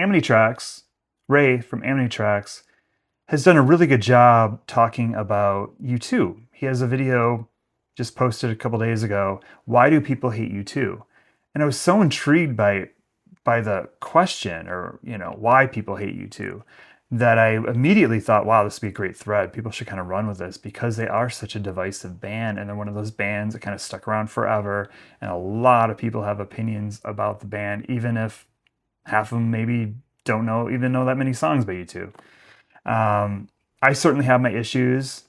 Amity Tracks, Ray from Amity Tracks, has done a really good job talking about U2. He has a video just posted a couple days ago. Why do people hate U2? And I was so intrigued by the question, or why people hate U2, that I immediately thought, wow, this would be a great thread. People should kind of run with this because they are such a divisive band, and they're one of those bands that kind of stuck around forever. And a lot of people have opinions about the band, even if half of them maybe don't even know that many songs by U2. I certainly have my issues.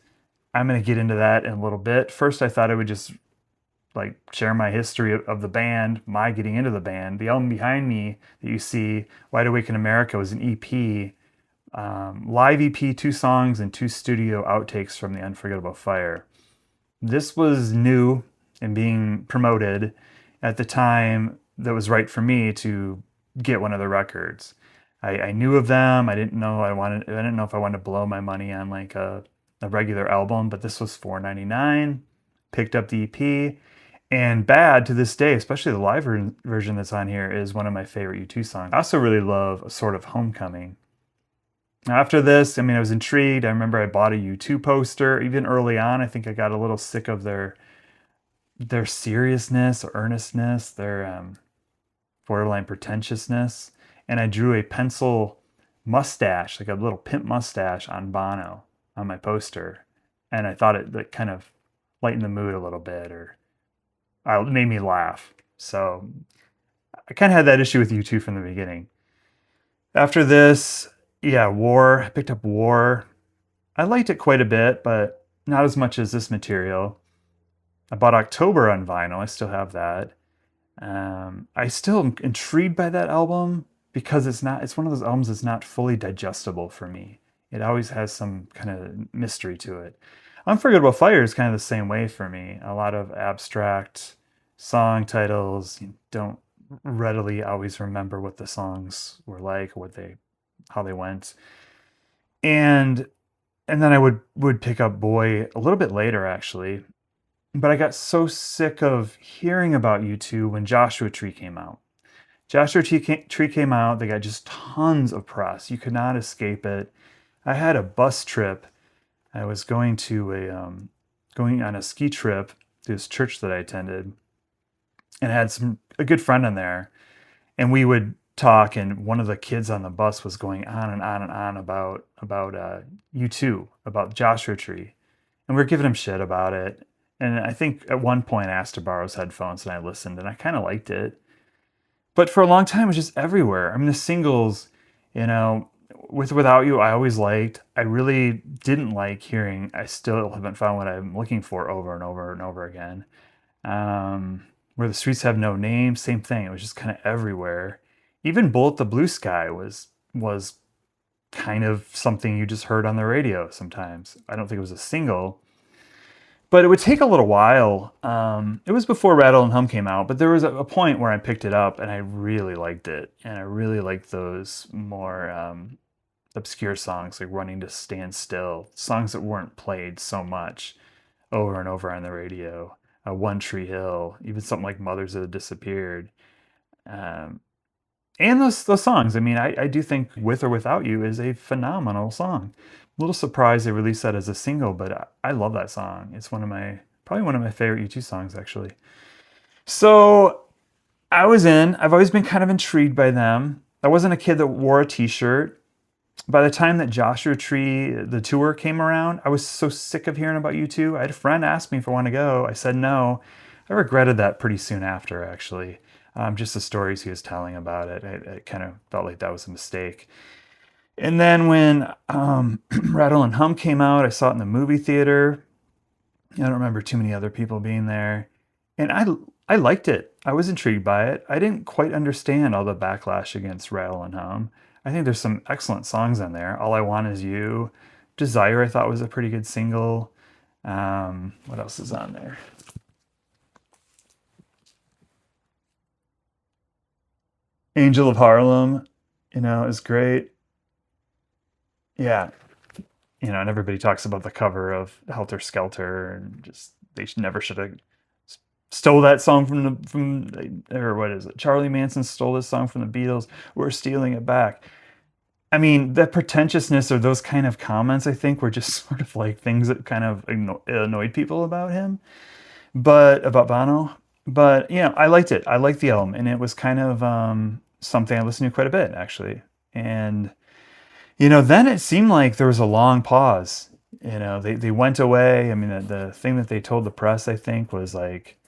I'm going to get into that in a little bit. First, I thought I would just like share my history of the band, my getting into the band. The album behind me that you see, Wide Awake in America, was an EP, live EP, 2 songs and 2 studio outtakes from The Unforgettable Fire. This was new and being promoted at the time that was right for me to get one of the records. I knew of them. I didn't know if I wanted to blow my money on like a regular album, but this was $4.99. Picked up the EP, and Bad to this day, especially the live version that's on here, is one of my favorite U2 songs. I also really love A Sort of Homecoming. After this, I was intrigued. I remember I bought a U2 poster. Even early on, I think I got a little sick of their seriousness or earnestness, their borderline pretentiousness. And I drew a pencil mustache, like a little pimp mustache on Bono on my poster. And I thought it kind of lightened the mood a little bit, or it made me laugh. So I kind of had that issue with U2 from the beginning. After this, War. I picked up War. I liked it quite a bit, but not as much as this material. I bought October on vinyl. I still have that. I still am intrigued by that album because it's one of those albums that's not fully digestible for me. It always has some kind of mystery to it. Unforgettable Fire is kind of the same way for me. A lot of abstract song titles. You don't readily always remember what the songs were like, or how they went. And then I would pick up Boy a little bit later, actually. But I got so sick of hearing about U2 when Joshua Tree came out. Joshua Tree came out. They got just tons of press. You could not escape it. I had a bus trip. I was going on a ski trip to this church that I attended, and I had a good friend in there, and we would talk. And one of the kids on the bus was going on and on and on about U2, about Joshua Tree, and we were giving him shit about it. And I think at one point I asked to borrow his headphones, and I listened, and I kind of liked it. But for a long time, it was just everywhere. The singles, with Without You, I always liked. I really didn't like hearing I Still Haven't Found What I'm Looking For over and over and over again. Where the Streets Have No Name, same thing. It was just kind of everywhere. Even Bullet the Blue Sky was kind of something you just heard on the radio sometimes. I don't think it was a single. But it would take a little while. It was before Rattle and Hum came out, but there was a point where I picked it up and I really liked it. And I really liked those more obscure songs like Running to Stand Still, songs that weren't played so much over and over on the radio. One Tree Hill, even something like Mothers That Have Disappeared. And those songs, I do think With or Without You is a phenomenal song. A little surprised they released that as a single, but I love that song. It's probably one of my favorite U2 songs, actually. So I've always been kind of intrigued by them. I wasn't a kid that wore a t-shirt. By the time that Joshua Tree, the tour, came around, I was so sick of hearing about U2. I had a friend ask me if I wanted to go. I said no. I regretted that pretty soon after, actually. Just the stories he was telling about it. I kind of felt like that was a mistake. And then when Rattle and Hum came out, I saw it in the movie theater. I don't remember too many other people being there. And I liked it. I was intrigued by it. I didn't quite understand all the backlash against Rattle and Hum. I think there's some excellent songs on there. All I Want Is You. Desire, I thought, was a pretty good single. What else is on there? Angel of Harlem, is great. Yeah, and everybody talks about the cover of Helter Skelter, and just they never should have stole that song or what is it? Charlie Manson stole this song from the Beatles. We're stealing it back. I mean, that pretentiousness or those kind of comments, I think, were just sort of like things that kind of annoyed people about him, but about Bono. But I liked it. I liked the album, and it was kind of something I listened to quite a bit, actually. And then it seemed like there was a long pause. They went away. I mean, the thing that they told the press, I think, was like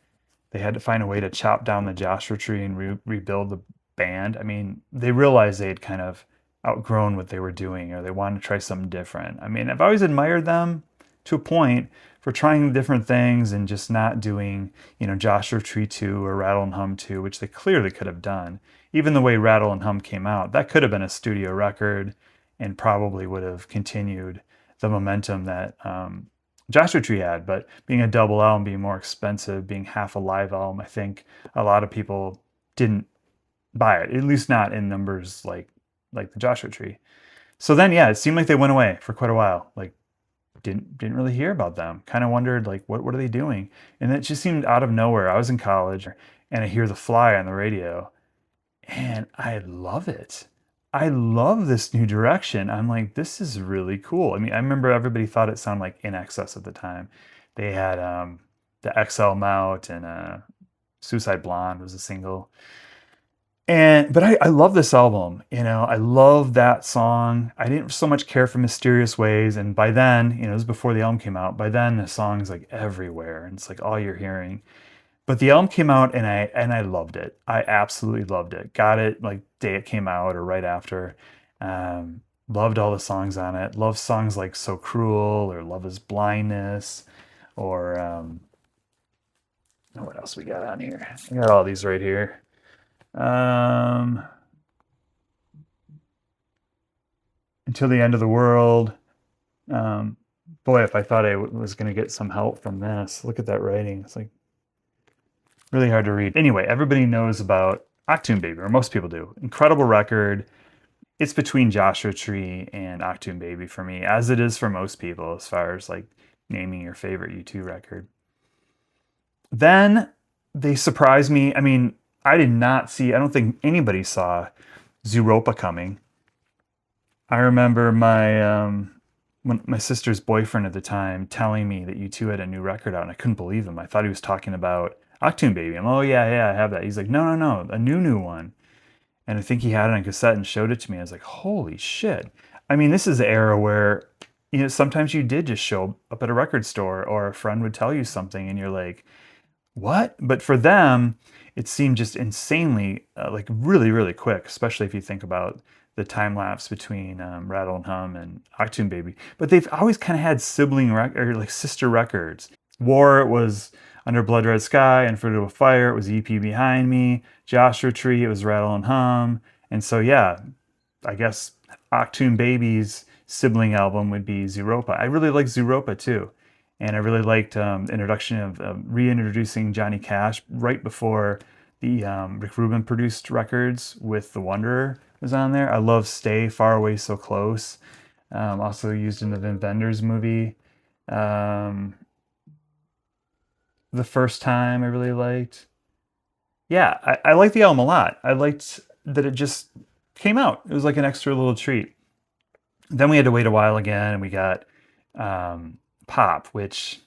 they had to find a way to chop down the Joshua Tree and rebuild the band. I mean, they realized they had kind of outgrown what they were doing, or they wanted to try something different. I mean, I've always admired them to a point for trying different things and just not doing, Joshua Tree 2 or Rattle and Hum 2, which they clearly could have done. Even the way Rattle and Hum came out, that could have been a studio record and probably would have continued the momentum that Joshua Tree had. But being a double album, being more expensive, being half a live album, I think a lot of people didn't buy it, at least not in numbers like the Joshua Tree. So then, yeah, it seemed like they went away for quite a while. Like, didn't really hear about them. Kind of wondered, like, what are they doing? And it just seemed out of nowhere. I was in college, and I hear The Fly on the radio, and I love it. I love this new direction. I'm like, this is really cool. I mean, I remember everybody thought it sounded like In Excess at the time. They had the XL Mount, and Suicide Blonde was a single. But I love this album. I love that song. I didn't so much care for Mysterious Ways, and by then, it was before the album came out. By then, the song's like everywhere, and it's like all you're hearing. But the album came out, and I loved it. I absolutely loved it. Got it like day it came out or right after. Loved all the songs on it. Loved songs like "So Cruel" or "Love Is Blindness," or what else we got on here? I got all these right here. Um, Until the End of the World. Um, Boy, if I thought I was going to get some help from this, look at that writing. It's like really hard to read. Anyway, everybody knows about Achtung Baby, or most people do. Incredible record. It's between Joshua Tree and Achtung Baby for me, as it is for most people, as far as like naming your favorite U2 record. Then they surprised me. I mean, I don't think anybody saw Zooropa coming. I remember my sister's boyfriend at the time telling me that U2 had a new record out, and I couldn't believe him. I thought he was talking about Achtung Baby. Oh yeah, I have that. He's like, no, a new one. And I think he had it on cassette and showed it to me. I was like, holy shit. I mean, this is the era where, sometimes you did just show up at a record store, or a friend would tell you something and you're like, what? But for them, it seemed just insanely, like really, really quick, especially if you think about the time lapse between Rattle and Hum and Achtung Baby. But they've always kind of had or like sister records. War, it was Under Blood Red Sky, and Fruit of a Fire, it was EP Behind Me. Joshua Tree, it was Rattle and Hum. And so, yeah, I guess Achtung Baby's sibling album would be Zooropa. I really like Zooropa too. And I really liked the introduction of reintroducing Johnny Cash right before the Rick Rubin produced records with The Wanderer was on there. I love Stay Far Away So Close. Also used in the Vin Vendors movie. The First Time I really liked. Yeah, I liked the album a lot. I liked that it just came out. It was like an extra little treat. Then we had to wait a while again, and we got Pop, which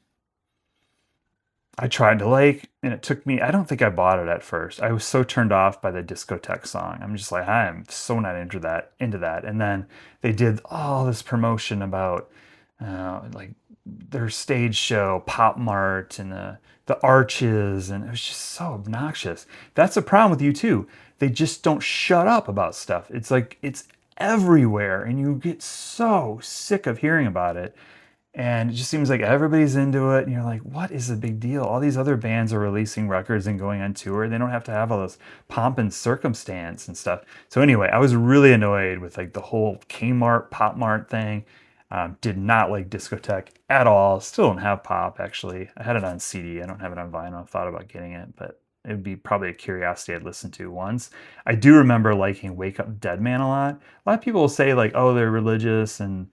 I tried to like, and it took me, I don't think I bought it at first. I was so turned off by the discotheque song. I'm just like, I am so not into that. And then they did all this promotion about like their stage show, Pop Mart, and the arches, and it was just so obnoxious. That's the problem with U2. They just don't shut up about stuff. It's like it's everywhere, and you get so sick of hearing about it. And it just seems like everybody's into it, and you're like, what is the big deal? All these other bands are releasing records and going on tour. They don't have to have all this pomp and circumstance and stuff. So anyway, I was really annoyed with like the whole Kmart, Pop Mart thing. Did not like discotheque at all. Still don't have Pop, actually. I had it on CD. I don't have it on vinyl. I thought about getting it, but it would be probably a curiosity I'd listen to once. I do remember liking Wake Up Dead Man a lot. A lot of people will say like, oh, they're religious, and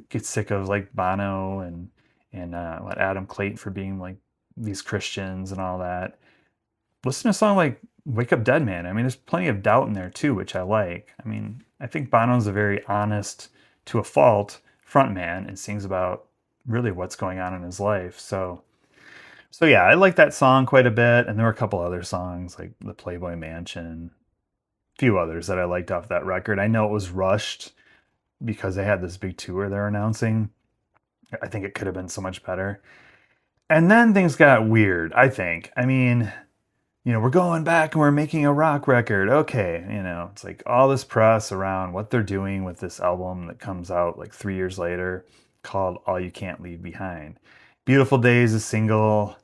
get sick of like Bono and what Adam Clayton for being like these Christians and all that. Listen to a song like Wake Up Dead Man. I mean, there's plenty of doubt in there too, which I like. I mean, I think Bono's a very honest, to a fault, frontman and sings about really what's going on in his life. So yeah, I like that song quite a bit. And there were a couple other songs like The Playboy Mansion, a few others that I liked off that record. I know it was rushed because they had this big tour they're announcing. I think it could have been so much better. And then things got weird, I think. I mean, we're going back and we're making a rock record. Okay, it's like all this press around what they're doing with this album that comes out like 3 years later called All You Can't Leave Behind. Beautiful Day is a single.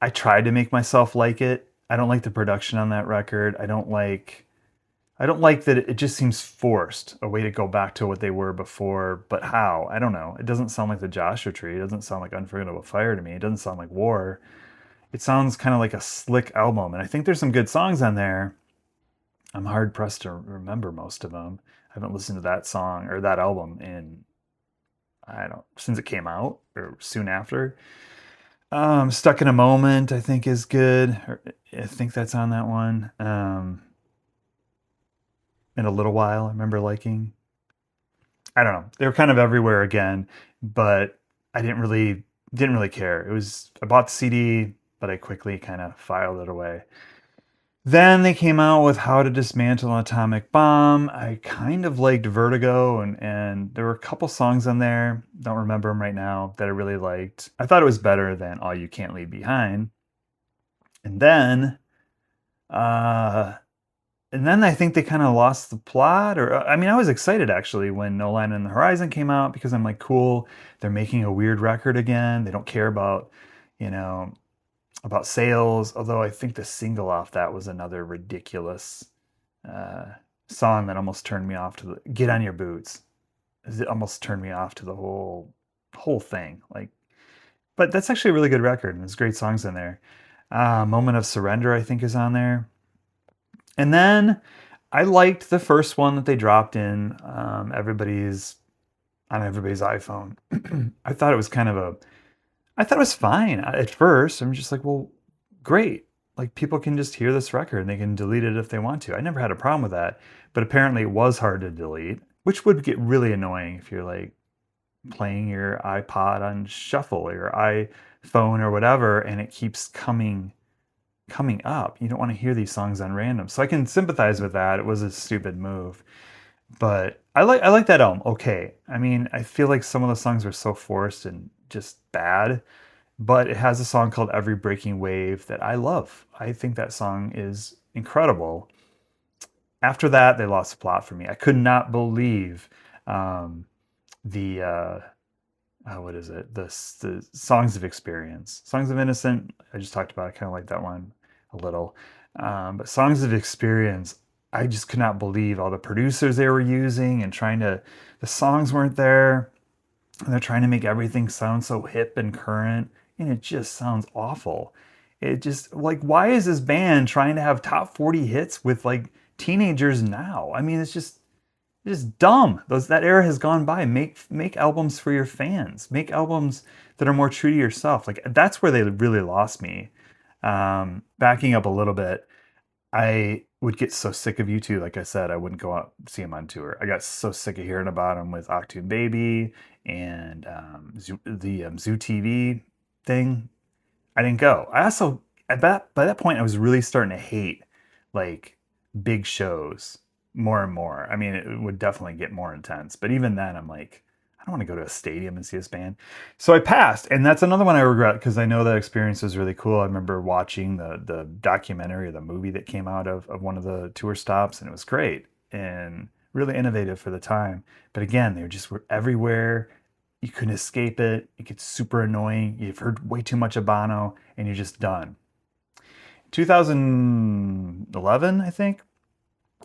I tried to make myself like it. I don't like the production on that record. I don't like that it just seems forced, a way to go back to what they were before, but how? I don't know. It doesn't sound like the Joshua Tree. It doesn't sound like Unforgettable Fire to me. It doesn't sound like War. It sounds kind of like a slick album, and I think there's some good songs on there. I'm hard pressed to remember most of them. I haven't listened to that song or that album in I don't since it came out or soon after. Stuck in a Moment, I think is good. I think that's on that one. In a Little While, I remember liking. I don't know. They were kind of everywhere again, but I didn't really care. I bought the CD, but I quickly kind of filed it away. Then they came out with How to Dismantle an Atomic Bomb. I kind of liked Vertigo, and there were a couple songs on there, don't remember them right now, that I really liked. I thought it was better than All You Can't Leave Behind. And then, uh, and then I think they kind of lost the plot. Or I mean, I was excited actually when No Line on the Horizon came out because I'm like, cool, they're making a weird record again. They don't care you know, about sales. Although I think the single off that was another ridiculous uh, song that almost turned me off to the Get on Your Boots. It almost turned me off to the whole thing. Like, but that's actually a really good record, and there's great songs in there. Moment of Surrender, I think, is on there. And then I liked the first one that they dropped in everybody's iPhone. I thought it was I thought it was fine at first. I'm just like, well, great. Like people can just hear this record and they can delete it if they want to. I never had a problem with that, but apparently it was hard to delete, which would get really annoying if you're like playing your iPod on shuffle or your iPhone or whatever, and it keeps coming up. You don't want to hear these songs on random. So I can sympathize with that. It was a stupid move. But I like that album. Okay. I mean, I feel like some of the songs were so forced and just bad, but it has a song called Every Breaking Wave that I love. I think that song is incredible. After that, they lost the plot for me. I could not believe um, the what is it? The Songs of Experience, Songs of Innocent. I just talked about. I kind of like that one a little, but Songs of Experience. I just could not believe all the producers they were using and trying to. The songs weren't there, and they're trying to make everything sound so hip and current, and it just sounds awful. It just like why is this band trying to have top 40 hits with like teenagers now? I mean, it's just dumb. That era has gone by. Make albums for your fans. Make albums that are more true to yourself. Like that's where they really lost me. Backing up a little bit, I would get so sick of U2. Like I said, I wouldn't go out and see them on tour. I got so sick of hearing about them with Achtung Baby and the Zoo TV thing. I didn't go. I also by that point I was really starting to hate like big shows more and more. I mean, it would definitely get more intense, but even then I'm like, I don't want to go to a stadium and see this band. So I passed, and that's another one I regret because I know that experience was really cool. I remember watching the documentary or the movie that came out of one of the tour stops, and it was great and really innovative for the time. But again, were everywhere. You couldn't escape it. It gets super annoying. You've heard way too much of Bono, and you're just done. 2011, I think,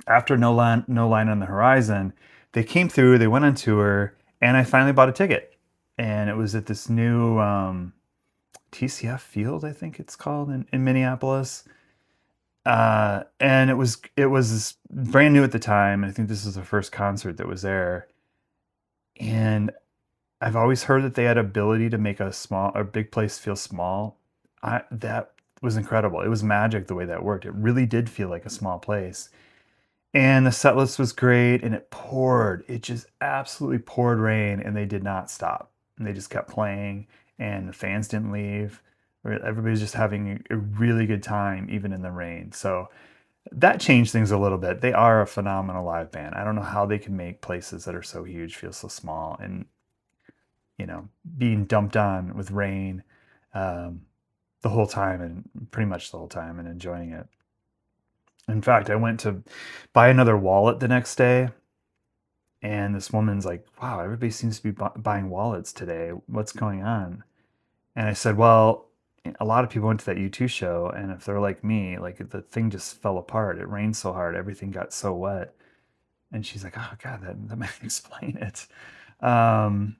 after No Line on the Horizon, they came through. They went on tour, and I finally bought a ticket. And it was at this new TCF Field, I think it's called in Minneapolis. And it was brand new at the time. I think this was the first concert that was there. And I've always heard that they had ability to make a big place feel small. That was incredible. It was magic the way that worked. It really did feel like a small place. And the set list was great, and it poured. It just absolutely poured rain, and they did not stop. And they just kept playing, and the fans didn't leave. Everybody's just having a really good time, even in the rain. So that changed things a little bit. They are a phenomenal live band. I don't know how they can make places that are so huge feel so small, and being dumped on with rain um, the whole time, and pretty much the whole time, and enjoying it. In fact, I went to buy another wallet the next day, and this woman's like, "Wow, everybody seems to be buying wallets today. What's going on?" And I said, "Well, a lot of people went to that U2 show, and if they're like me, like the thing just fell apart. It rained so hard, everything got so wet." And she's like, "Oh God, that might explain it." Um,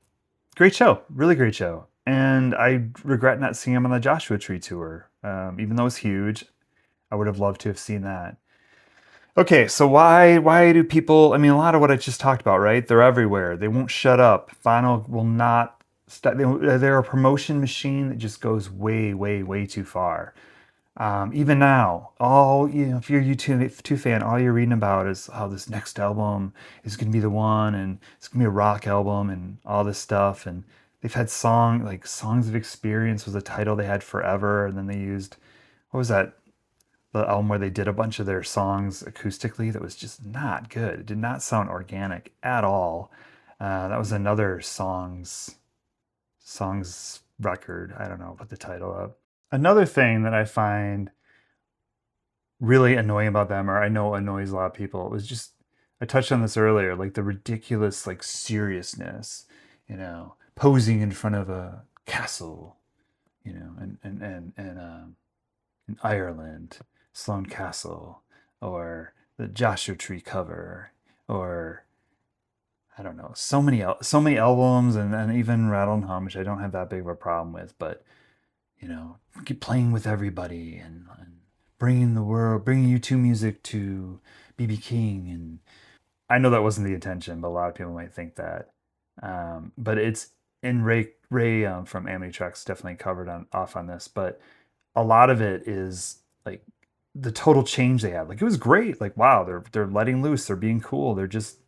Great show, really great show. And I regret not seeing him on the Joshua Tree tour, even though it's huge. I would have loved to have seen that. Okay, so why do people? I mean, a lot of what I just talked about, right? They're everywhere. They won't shut up. Vinyl will not stop. They're a promotion machine that just goes way, way, way too far. Even now, if you're a U2 fan, all you're reading about is how this next album is going to be the one, and it's going to be a rock album, and all this stuff. And they've had Songs of Experience was a title they had forever, and then they used, what was that? The album where they did a bunch of their songs acoustically that was just not good. It did not sound organic at all. That was another songs record. I don't know, put the title up. Another thing that I find really annoying about them, or I know annoys a lot of people, was just, I touched on this earlier, like the ridiculous like seriousness, posing in front of a castle, in Ireland, Sloane Castle, or the Joshua Tree cover, or I don't know, so many albums, and even Rattle and Hum, which I don't have that big of a problem with, but keep playing with everybody, and bringing U2 music to BB King, and I know that wasn't the intention, but a lot of people might think that. But it's in Ray from Amity Tracks definitely covered on off on this, but a lot of it is like the total change they had. Like it was great. Like wow, they're letting loose. They're being cool. They're just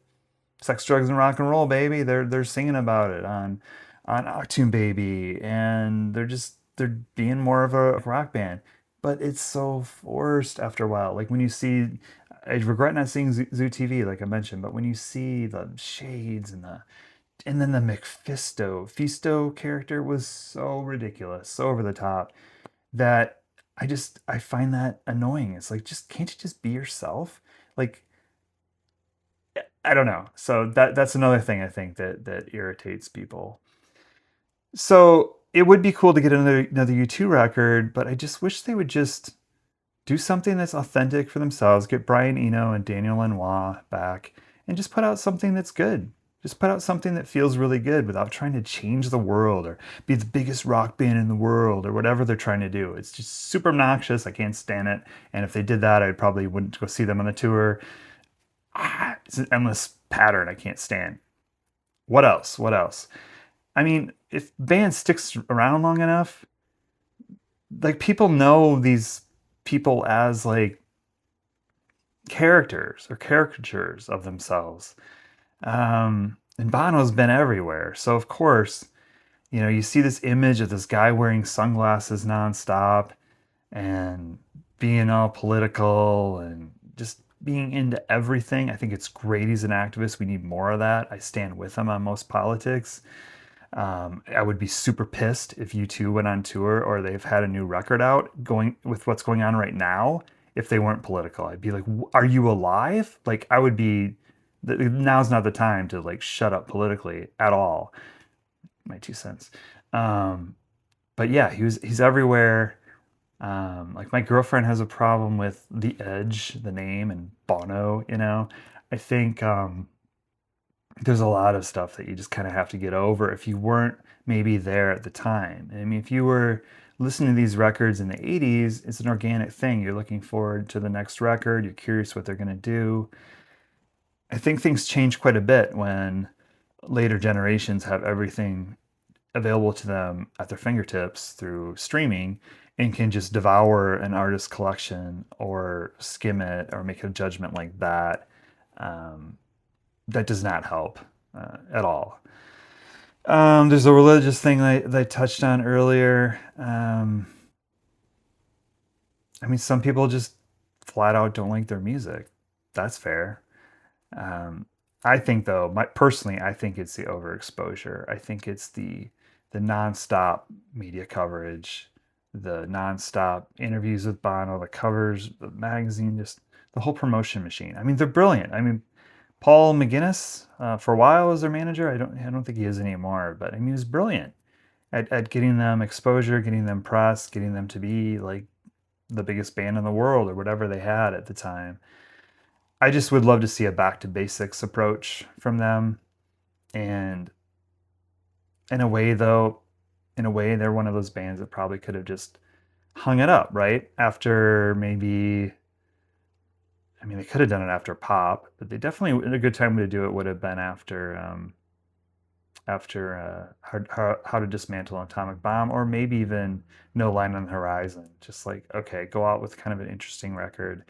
sex, drugs, and rock and roll, baby. They're singing about it on Achtung, baby, and they're being more of a rock band. But it's so forced after a while. Like when you see, I regret not seeing Zoo TV, like I mentioned, but when you see the shades and then the Fisto character was so ridiculous, so over the top that I find that annoying. It's like just can't you just be yourself? Like I don't know. So that's another thing I think that irritates people. So it would be cool to get another U2 record, but I just wish they would just do something that's authentic for themselves. Get Brian Eno and Daniel Lanois back, and just put out something that's good. Just put out something that feels really good without trying to change the world or be the biggest rock band in the world or whatever they're trying to do. It's just super obnoxious. I can't stand it. And if they did that, I probably wouldn't go see them on the tour. It's an endless pattern I can't stand. What else? What else? I mean, if band sticks around long enough, like people know these people as like characters or caricatures of themselves. And Bono's been everywhere. So of course, you see this image of this guy wearing sunglasses nonstop and being all political and just being into everything. I think it's great he's an activist. We need more of that. I stand with him on most politics. I would be super pissed if U2 went on tour or they've had a new record out going with what's going on right now. If they weren't political, I'd be like, "Are you alive?" Like I would be. Now's not the time to like shut up politically at all. My 2 cents. Um, but yeah, he's everywhere. Like my girlfriend has a problem with The Edge, the name, and Bono. I think there's a lot of stuff that you just kind of have to get over if you weren't maybe there at the time. I mean, if you were listening to these records in the 80s, it's an organic thing. You're looking forward to the next record, you're curious what they're going to do. I think things change quite a bit when later generations have everything available to them at their fingertips through streaming, and can just devour an artist's collection or skim it or make a judgment like that, um, that does not help at all. There's a religious thing that I touched on earlier. I mean, some people just flat out don't like their music. That's fair. Um, I think though, personally, I think it's the overexposure. I think it's the nonstop media coverage, the nonstop interviews with Bono, the covers, the magazine, just the whole promotion machine. I mean, they're brilliant. I mean, Paul McGuinness, for a while was their manager. I don't think he is anymore, but I mean, he was brilliant at getting them exposure, getting them press, getting them to be like the biggest band in the world or whatever they had at the time. I just would love to see a back to basics approach from them. And in a way, though, in a way, they're one of those bands that probably could have just hung it up, right? After maybe, I mean, they could have done it after Pop, but they definitely, a good time to do it would have been after how to Dismantle an Atomic Bomb, or maybe even No Line on the Horizon. Just like, okay, go out with kind of an interesting record.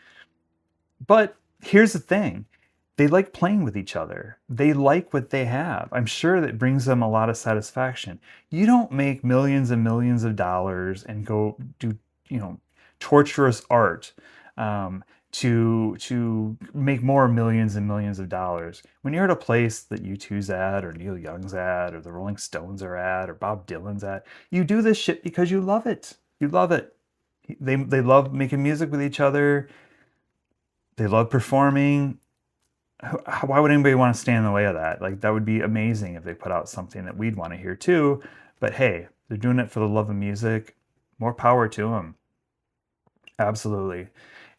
But here's the thing, they like playing with each other. They like what they have. I'm sure that brings them a lot of satisfaction. You don't make millions and millions of dollars and go do, torturous art, to make more millions and millions of dollars. When you're at a place that U2's at, or Neil Young's at, or the Rolling Stones are at, or Bob Dylan's at, you do this shit because you love it. You love it. They love making music with each other. They love performing. Why would anybody want to stand in the way of that? Like, that would be amazing if they put out something that we'd want to hear too. But hey, they're doing it for the love of music. More power to them. Absolutely.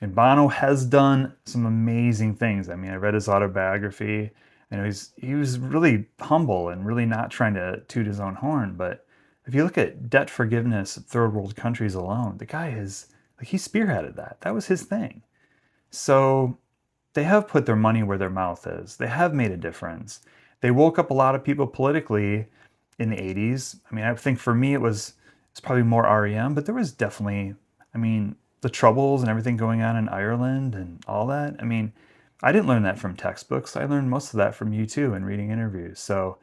And Bono has done some amazing things. I mean, I read his autobiography, and he was really humble and really not trying to toot his own horn. But if you look at debt forgiveness of third world countries alone, the guy is like, he spearheaded that. That was his thing. So they have put their money where their mouth is. They have made a difference. They woke up a lot of people politically in the 80s. I mean, I think for me it's probably more REM, but there was definitely, I mean, the Troubles and everything going on in Ireland and all that. I mean, I didn't learn that from textbooks. I learned most of that from U2 and reading interviews. So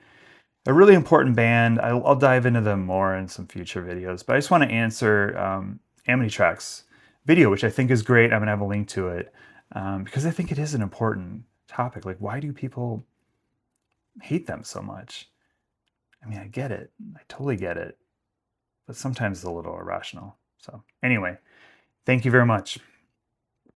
a really important band. I'll dive into them more in some future videos, but I just want to answer Amity Tracks video, which I think is great. I'm gonna have a link to it, because I think it is an important topic. Like, why do people hate them so much? I mean, I get it. I totally get it. But sometimes it's a little irrational. So anyway, thank you very much.